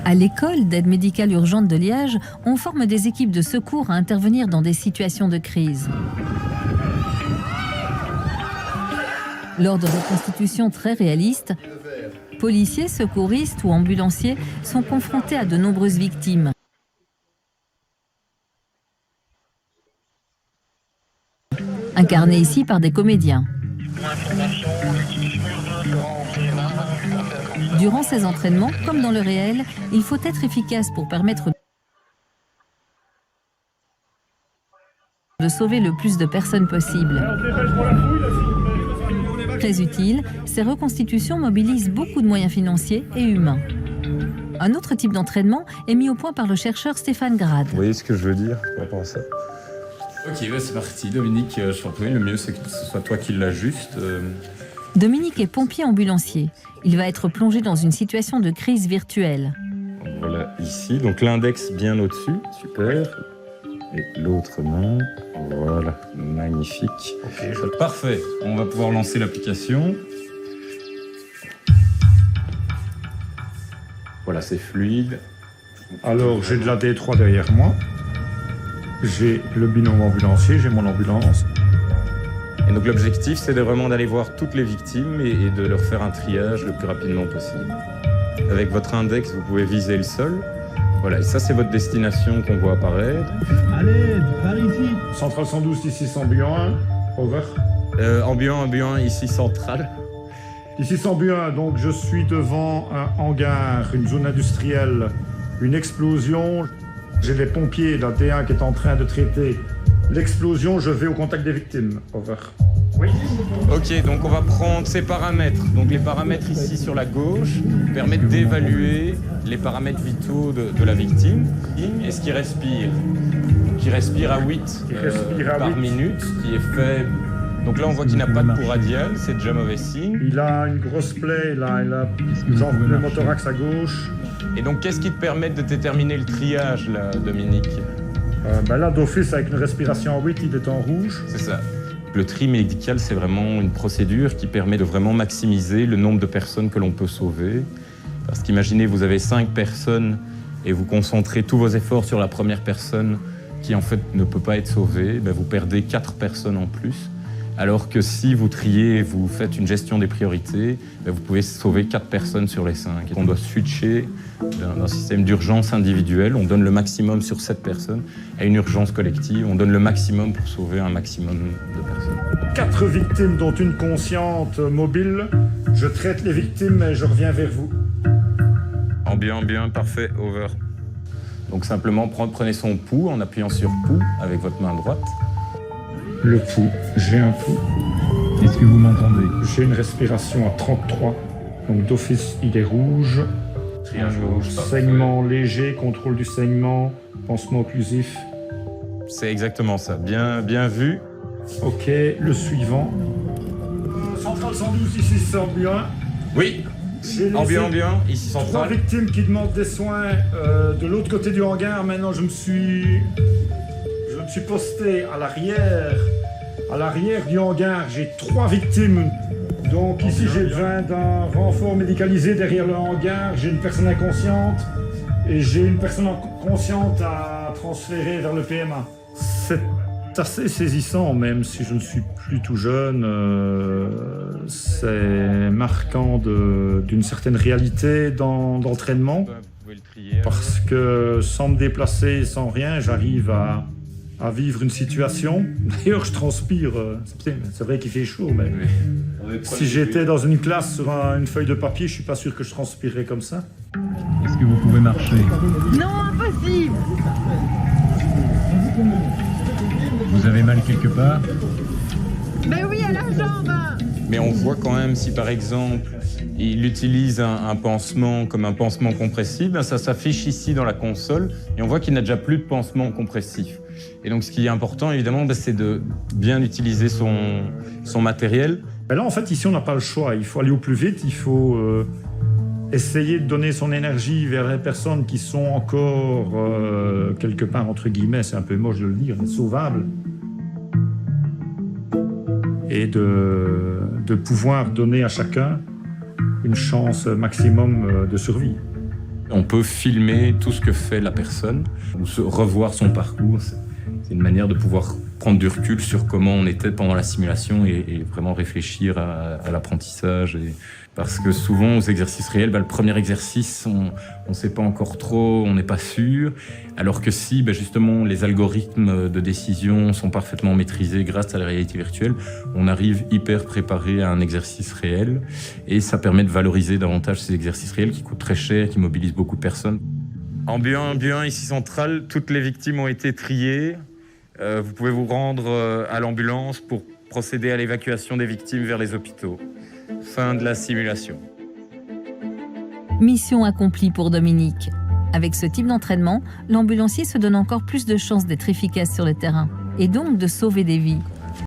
À l'école d'aide médicale urgente de Liège, on forme des équipes de secours à intervenir dans des situations de crise. Lors de reconstitutions très réalistes, policiers, secouristes ou ambulanciers sont confrontés à de nombreuses victimes. Incarnés ici par des comédiens. Durant ces entraînements, comme dans le réel, il faut être efficace pour permettre de sauver le plus de personnes possible. Très utile, ces reconstitutions mobilisent beaucoup de moyens financiers et humains. Un autre type d'entraînement est mis au point par le chercheur Stéphane Grade. Vous voyez ce que je veux dire par rapport à ça? Ok, bah c'est parti. Dominique, je t'en prie, le mieux c'est que ce soit toi qui l'ajuste. Dominique est pompier ambulancier. Il va être plongé dans une situation de crise virtuelle. Voilà, ici, donc l'index bien au-dessus, super. Et l'autre main, voilà, magnifique. Okay. Parfait, on va pouvoir lancer l'application. Voilà, c'est fluide. Alors, j'ai de la D3 derrière moi. J'ai le binôme ambulancier, j'ai mon ambulance. Et donc l'objectif, c'est vraiment d'aller voir toutes les victimes et de leur faire un triage le plus rapidement possible. Avec votre index, vous pouvez viser le sol. Voilà, et ça, c'est votre destination qu'on voit apparaître. Allez, par ici. Centrale 112, ici 100 Buin, over. Ambiant, ici centrale. Ici 100 Buin, donc je suis devant un hangar, une zone industrielle, une explosion. J'ai les pompiers d'un T1 qui est en train de traiter l'explosion. Je vais au contact des victimes. Over. Oui. Ok, donc on va prendre ces paramètres. Donc les paramètres ici sur la gauche permettent d'évaluer les paramètres vitaux de la victime. Est-ce qu'il respire? Qui respire à 8 par minute, qui est faible. Donc là, on voit qu'il n'a pas de pouls radial, c'est déjà mauvais signe. Il a une grosse plaie, là, il a genre le pneumothorax à gauche. Et donc, qu'est-ce qui te permet de déterminer le triage, là, Dominique? Là, d'office, avec une respiration à 8, il est en rouge. C'est ça. Le tri médical, c'est vraiment une procédure qui permet de vraiment maximiser le nombre de personnes que l'on peut sauver. Parce qu'imaginez, vous avez 5 personnes et vous concentrez tous vos efforts sur la première personne qui, en fait, ne peut pas être sauvée, vous perdez 4 personnes en plus. Alors que si vous triez, vous faites une gestion des priorités, vous pouvez sauver 4 personnes sur les 5. On doit switcher d'un système d'urgence individuelle, on donne le maximum sur 7 personnes, à une urgence collective, on donne le maximum pour sauver un maximum de personnes. 4 victimes, dont une consciente mobile. Je traite les victimes et je reviens vers vous. Ambiant, parfait, over. Donc simplement, prenez son pouls en appuyant sur pouls avec votre main droite. Le pouls, j'ai un pouls. Est-ce que vous m'entendez? J'ai une respiration à 33, donc d'office il est rouge. Triage rouge, saignement léger, contrôle du saignement, pansement occlusif. C'est exactement ça, bien vu. Ok, le suivant. Centrale 112, ici 100 Buin. Oui, ambiant, ici centrale. 3 victimes qui demandent des soins de l'autre côté du hangar. Maintenant, je me suis posté à l'arrière du hangar. J'ai 3 victimes. Donc ici, j'ai besoin d'un renfort médicalisé derrière le hangar. J'ai une personne inconsciente et j'ai une personne consciente à transférer vers le PMA. C'est assez saisissant, même si je ne suis plus tout jeune. C'est marquant d'une certaine réalité d'entraînement. Parce que sans me déplacer, sans rien, j'arrive à vivre une situation. D'ailleurs, je transpire. C'est vrai qu'il fait chaud, mais si j'étais dans une classe sur une feuille de papier, je suis pas sûr que je transpirerais comme ça. Est-ce que vous pouvez marcher? Non, impossible! Vous avez mal quelque part? Ben oui, à la jambe! Mais on voit quand même si par exemple il utilise un pansement comme un pansement compressif, ça s'affiche ici dans la console et on voit qu'il n'a déjà plus de pansement compressif. Et donc ce qui est important évidemment, c'est de bien utiliser son matériel. Là en fait ici on n'a pas le choix, il faut aller au plus vite, il faut essayer de donner son énergie vers les personnes qui sont encore quelque part entre guillemets, c'est un peu moche de le dire, mais sauvables. Et de pouvoir donner à chacun une chance maximum de survie. On peut filmer tout ce que fait la personne ou revoir son parcours. C'est une manière de pouvoir prendre du recul sur comment on était pendant la simulation et vraiment réfléchir à l'apprentissage. Parce que souvent, aux exercices réels, le premier exercice, on ne sait pas encore trop, on n'est pas sûr. Alors que si, justement, les algorithmes de décision sont parfaitement maîtrisés grâce à la réalité virtuelle, on arrive hyper préparé à un exercice réel. Et ça permet de valoriser davantage ces exercices réels qui coûtent très cher, qui mobilisent beaucoup de personnes. En Bu1, ici central, toutes les victimes ont été triées. Vous pouvez vous rendre à l'ambulance pour procéder à l'évacuation des victimes vers les hôpitaux. Fin de la simulation. Mission accomplie pour Dominique. Avec ce type d'entraînement, l'ambulancier se donne encore plus de chances d'être efficace sur le terrain et donc de sauver des vies.